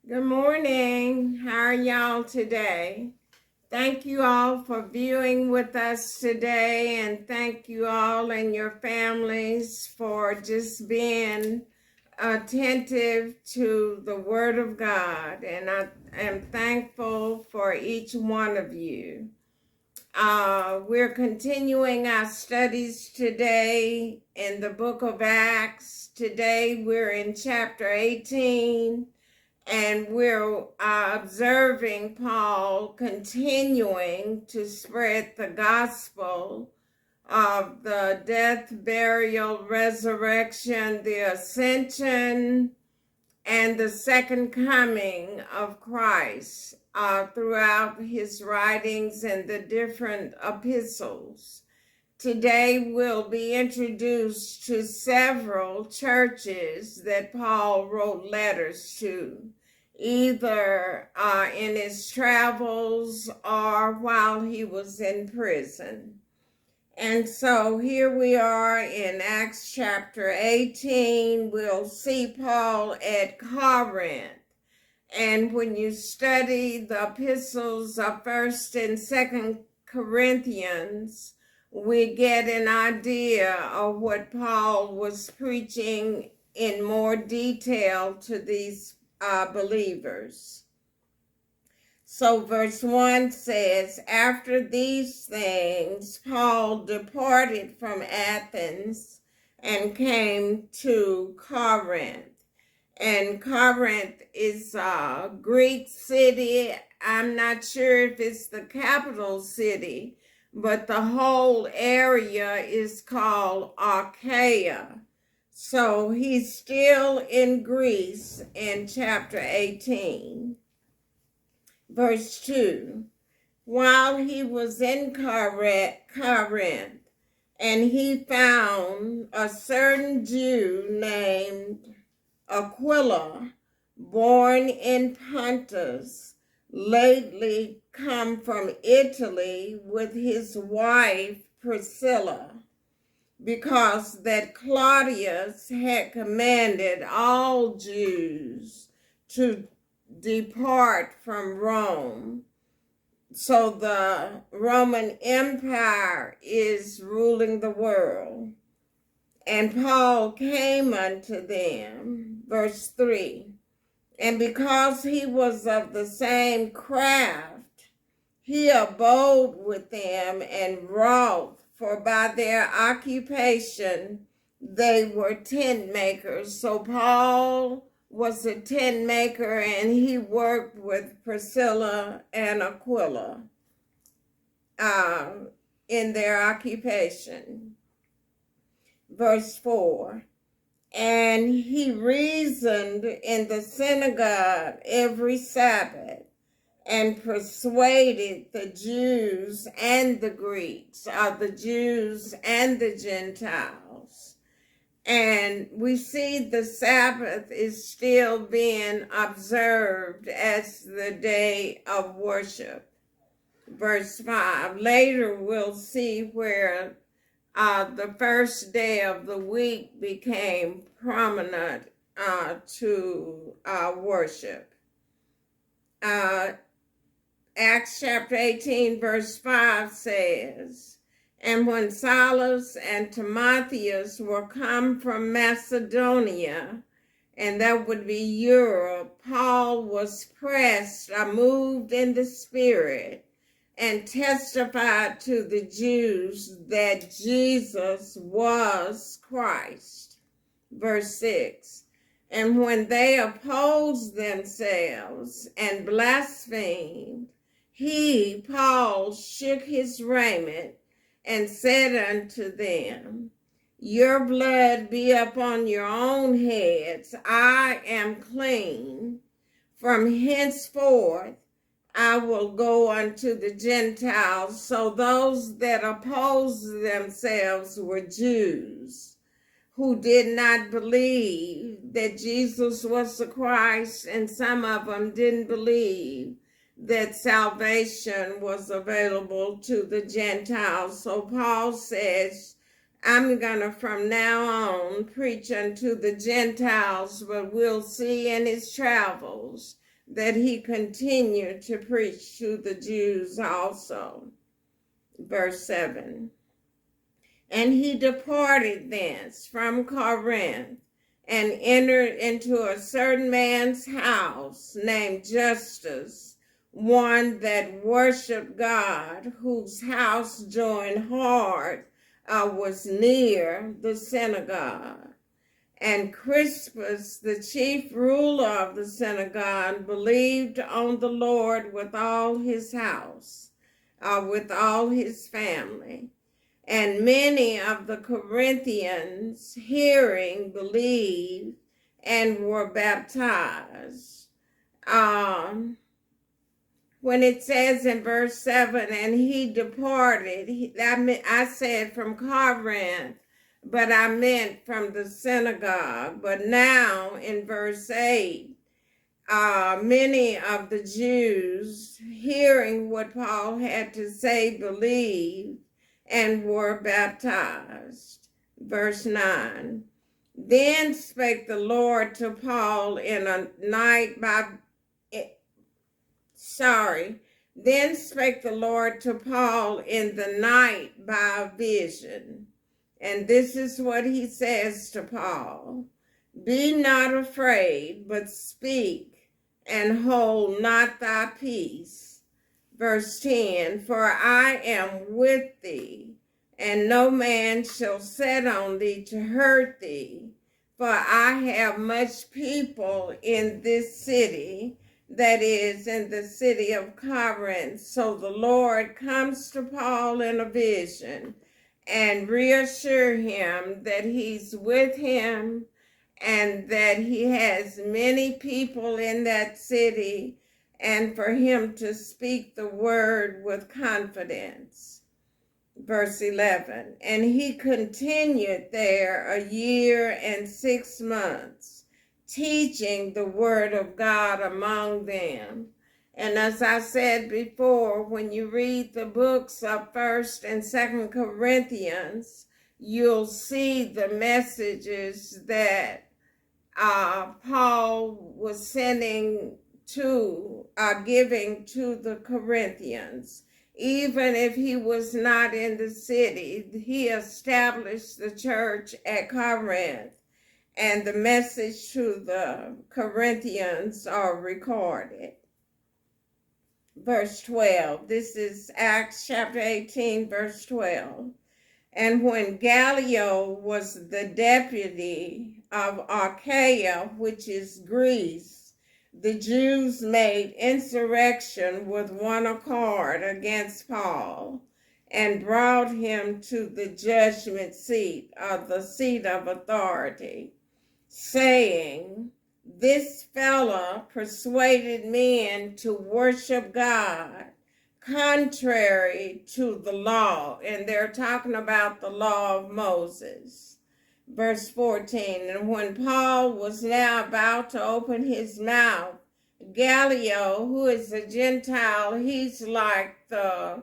Good morning. How are y'all today? Thank you all for viewing with us today, and thank you all and your families for just being attentive to the Word of God. And I am thankful for each one of you. We're continuing our studies today in the book of Acts. Today we're in chapter 18. And we're observing Paul continuing to spread the gospel of the death, burial, resurrection, the ascension, and the second coming of Christ throughout his writings and the different epistles. Today we'll be introduced to several churches that Paul wrote letters to, either in his travels or while he was in prison. And so here we are in Acts chapter 18. We'll see Paul at Corinth. And when you study the epistles of 1st and 2nd Corinthians, we get an idea of what Paul was preaching in more detail to these believers. So verse 1 says, after these things, Paul departed from Athens and came to Corinth. And Corinth is a Greek city. I'm not sure if it's the capital city, but the whole area is called Achaia. So he's still in Greece in chapter 18. Verse 2, while he was in Corinth, and he found a certain Jew named Aquila, born in Pontus, lately come from Italy with his wife Priscilla, because that Claudius had commanded all Jews to depart from Rome. So the Roman Empire is ruling the world. And Paul came unto them, verse 3, and because he was of the same craft, he abode with them and wrought, for by their occupation they were tent makers. So Paul was a tent maker, and he worked with Priscilla and Aquila in their occupation. Verse 4, and he reasoned in the synagogue every Sabbath and persuaded the Jews and the Greeks, the Jews and the Gentiles. And we see the Sabbath is still being observed as the day of worship. Verse 5, later we'll see where the first day of the week became prominent to worship. Acts chapter 18 verse 5 says, and when Silas and Timotheus were come from Macedonia, and that would be Europe, Paul was pressed or moved in the spirit and testified to the Jews that Jesus was Christ. Verse 6, and when they opposed themselves and blasphemed, he, Paul, shook his raiment and said unto them, your blood be upon your own heads. I am clean. From henceforth I will go unto the Gentiles. So those that opposed themselves were Jews who did not believe that Jesus was the Christ, and some of them didn't believe that salvation was available to the Gentiles. So Paul says, I'm going to from now on preach unto the Gentiles, but we'll see in his travels that he continued to preach to the Jews also. Verse 7. And he departed thence from Corinth and entered into a certain man's house named Justus, one that worshiped God, whose house joined hard was near the synagogue. And Crispus, the chief ruler of the synagogue, believed on the Lord with all his house, with all his family. And many of the Corinthians, hearing, believed and were baptized. When it says in verse 7, and he departed, I said from Corinth, but I meant from the synagogue. But now in verse 8, many of the Jews, hearing what Paul had to say, believed and were baptized. Then spake the Lord to Paul in a night Then spake the Lord to Paul in the night by a vision. And this is what he says to Paul. Be not afraid, but speak, and hold not thy peace. Verse 10, for I am with thee, and no man shall set on thee to hurt thee. For I have much people in this city, that is, in the city of Corinth. So the Lord comes to Paul in a vision and reassure him that he's with him and that he has many people in that city, and for him to speak the word with confidence. Verse 11, and he continued there 1 year and 6 months, teaching the word of God among them. And as I said before, when you read the books of 1st and 2nd Corinthians, you'll see the messages that Paul was giving to the Corinthians. Even if he was not in the city, he established the church at Corinth, and the message to the Corinthians are recorded. Verse 12, this is Acts chapter 18, verse 12. And when Gallio was the deputy of Achaia, which is Greece, the Jews made insurrection with one accord against Paul and brought him to the judgment seat, or the seat of authority, saying, this fellow persuaded men to worship God contrary to the law. And they're talking about the law of Moses. Verse 14, and when Paul was now about to open his mouth, Gallio, who is a Gentile, he's like the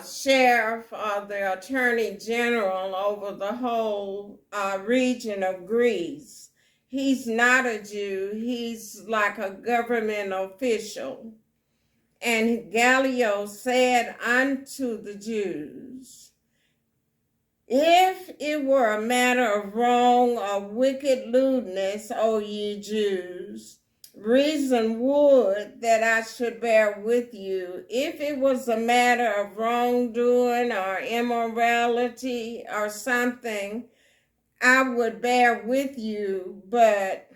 sheriff or the attorney general over the whole region of Greece. He's not a Jew, he's like a government official. And Gallio said unto the Jews, if it were a matter of wrong or wicked lewdness, O ye Jews, reason would that I should bear with you. If it was a matter of wrongdoing or immorality or something, I would bear with you. But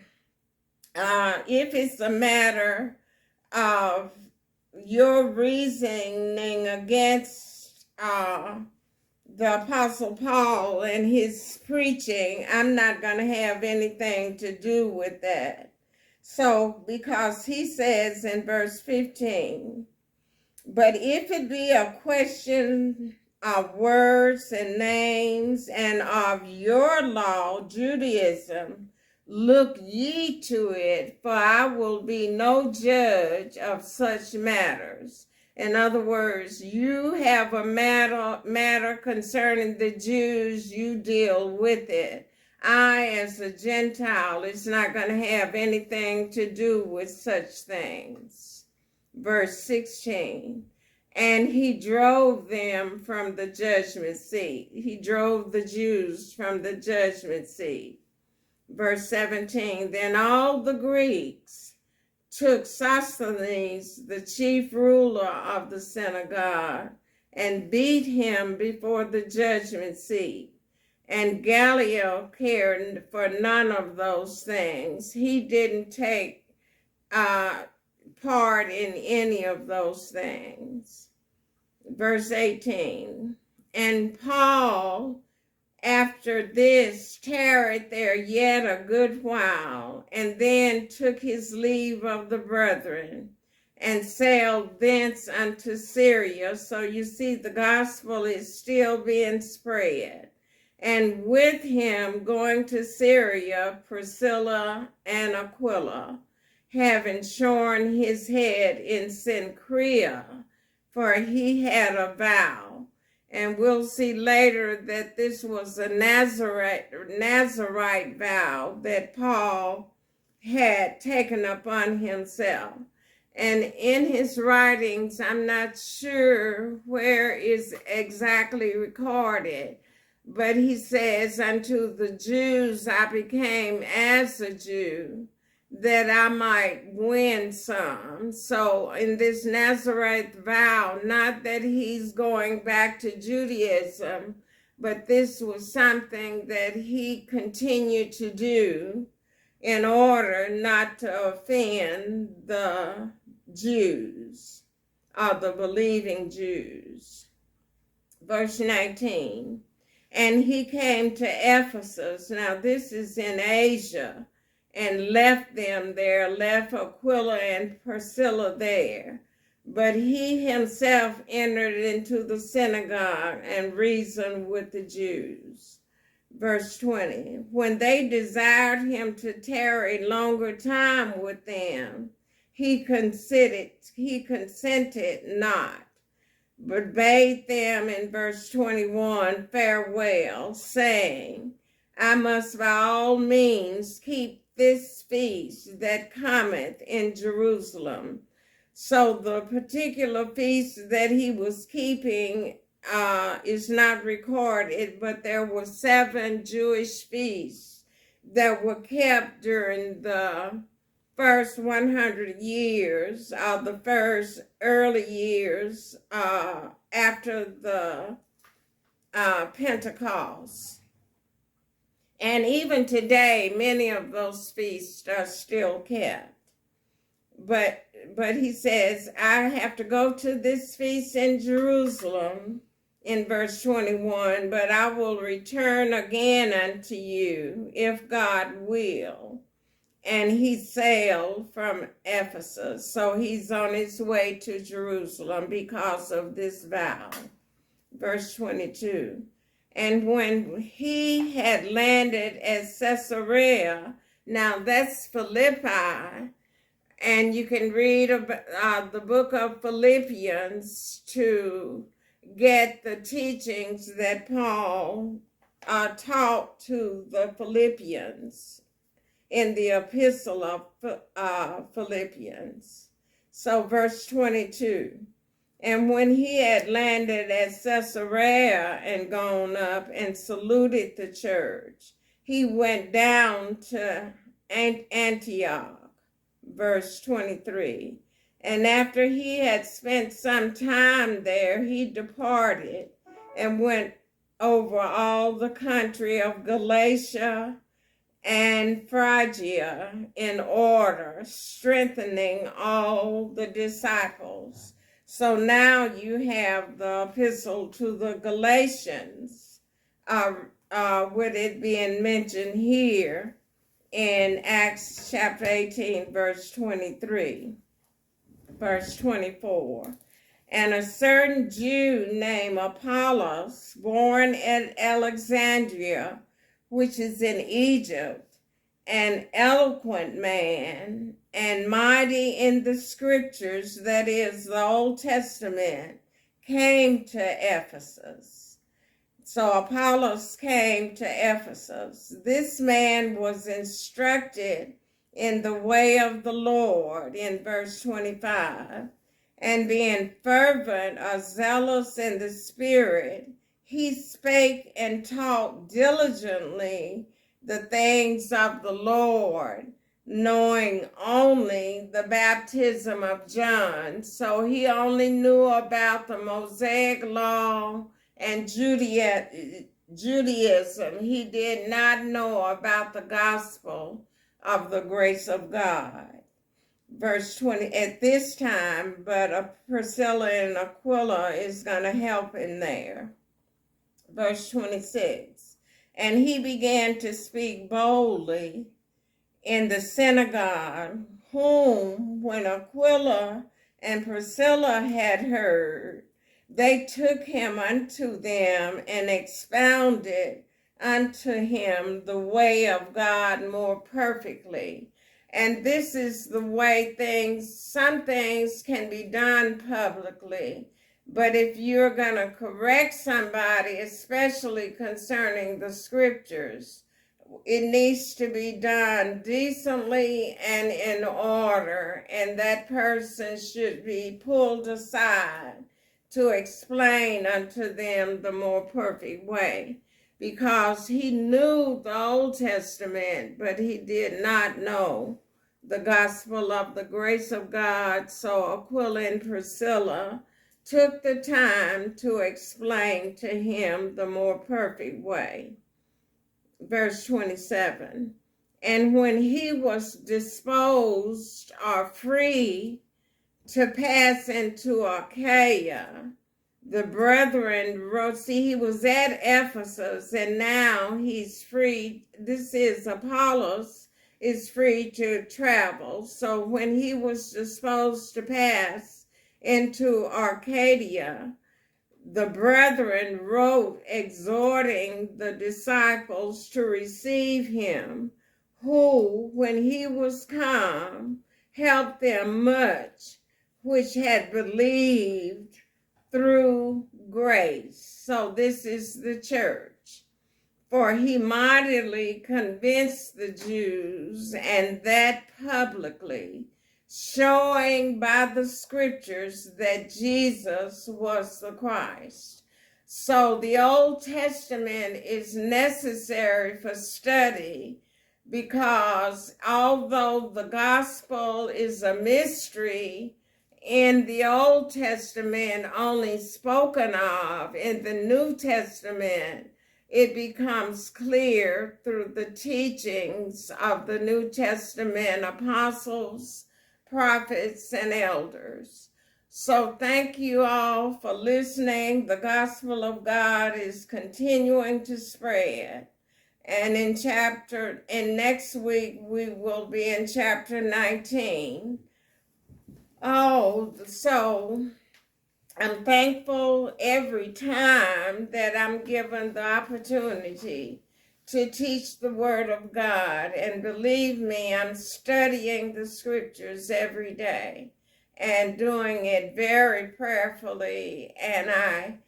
if it's a matter of your reasoning against the Apostle Paul and his preaching, I'm not going to have anything to do with that. So, because he says in verse 15, but if it be a question of words and names and of your law, Judaism, look ye to it, for I will be no judge of such matters. In other words, you have a matter concerning the Jews, you deal with it. I, as a Gentile, is not going to have anything to do with such things. Verse 16. And he drove them from the judgment seat. He drove the Jews from the judgment seat. Verse 17. Then all the Greeks took Sosthenes, the chief ruler of the synagogue, and beat him before the judgment seat. And Gallio cared for none of those things. He didn't take part in any of those things. Verse 18. And Paul, after this, tarried there yet a good while, and then took his leave of the brethren, and sailed thence unto Syria. So you see, the gospel is still being spread. And with him going to Syria, Priscilla and Aquila, having shorn his head in Cenchrea, for he had a vow. And we'll see later that this was a Nazarite vow that Paul had taken upon himself. And in his writings, I'm not sure where is exactly recorded, but he says, unto the Jews I became as a Jew, that I might win some. So in this Nazarite vow, not that he's going back to Judaism, but this was something that he continued to do in order not to offend the Jews, or the believing Jews. Verse 19. And he came to Ephesus. Now this is in Asia, and left them there, left Aquila and Priscilla there. But he himself entered into the synagogue and reasoned with the Jews. Verse 20. When they desired him to tarry longer time with them, he consented not, but bade them in verse 21 farewell, saying, I must by all means keep this feast that cometh in Jerusalem. So the particular feast that he was keeping is not recorded, but there were 7 Jewish feasts that were kept during the first 100 years, the first early years after the Pentecost. And even today, many of those feasts are still kept. But he says, I have to go to this feast in Jerusalem in verse 21, but I will return again unto you, if God will. And he sailed from Ephesus. So he's on his way to Jerusalem because of this vow. Verse 22. And when he had landed at Caesarea, now that's Philippi, and you can read about the book of Philippians to get the teachings that Paul taught to the Philippians in the epistle of Philippians. So verse 22, and when he had landed at Caesarea and gone up and saluted the church, he went down to Antioch. Verse 23, and after he had spent some time there, he departed and went over all the country of Galatia and Phrygia in order, strengthening all the disciples. So now you have the epistle to the Galatians, with it being mentioned here in Acts chapter 18, verse 23, verse 24. And a certain Jew named Apollos, born at Alexandria, which is in Egypt, an eloquent man and mighty in the scriptures, that is the Old Testament, came to Ephesus. So Apollos came to Ephesus. This man was instructed in the way of the Lord in verse 25, and being fervent or zealous in the spirit, he spake and taught diligently the things of the Lord, knowing only the baptism of John. So he only knew about the Mosaic law and Judaism. He did not know about the gospel of the grace of God. Verse 20, at this time, but Priscilla and Aquila is going to help in there. Verse 26, and he began to speak boldly in the synagogue, whom, when Aquila and Priscilla had heard, they took him unto them and expounded unto him the way of God more perfectly. And this is the way some things can be done publicly. But if you're going to correct somebody, especially concerning the scriptures, it needs to be done decently and in order, and that person should be pulled aside to explain unto them the more perfect way, because he knew the Old Testament, but he did not know the gospel of the grace of God. So Aquila and Priscilla took the time to explain to him the more perfect way. Verse 27, and when he was disposed or free to pass into Achaia, the brethren wrote, see, he was at Ephesus and now he's free. This is Apollos is free to travel. So when he was disposed to pass into Arcadia, the brethren wrote, exhorting the disciples to receive him, who, when he was come, helped them much, which had believed through grace. So this is the church. For he mightily convinced the Jews, and that publicly, showing by the scriptures that Jesus was the Christ. So the Old Testament is necessary for study, because although the gospel is a mystery in the Old Testament, only spoken of, in the New Testament it becomes clear through the teachings of the New Testament apostles, prophets, and elders. So thank you all for listening. The gospel of God is continuing to spread. And next week we will be in chapter 19. So I'm thankful every time that I'm given the opportunity to teach the Word of God. And believe me, I'm studying the scriptures every day and doing it very prayerfully. And I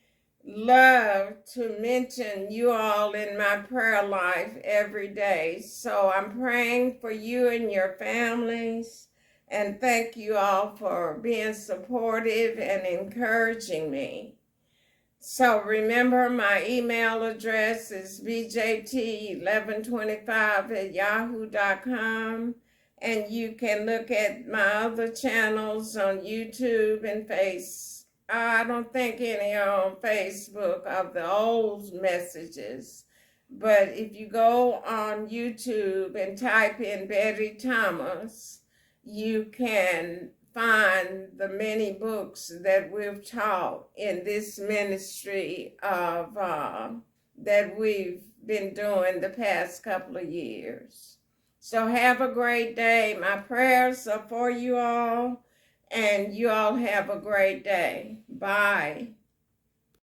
love to mention you all in my prayer life every day. So I'm praying for you and your families. And thank you all for being supportive and encouraging me. So remember, my email address is bjt1125@yahoo.com. And you can look at my other channels on YouTube and I don't think any are on Facebook of the old messages. But if you go on YouTube and type in Betty Thomas, you can find the many books that we've taught in this ministry of that we've been doing the past couple of years. So have a great day. My prayers are for you all, and you all have a great day. Bye.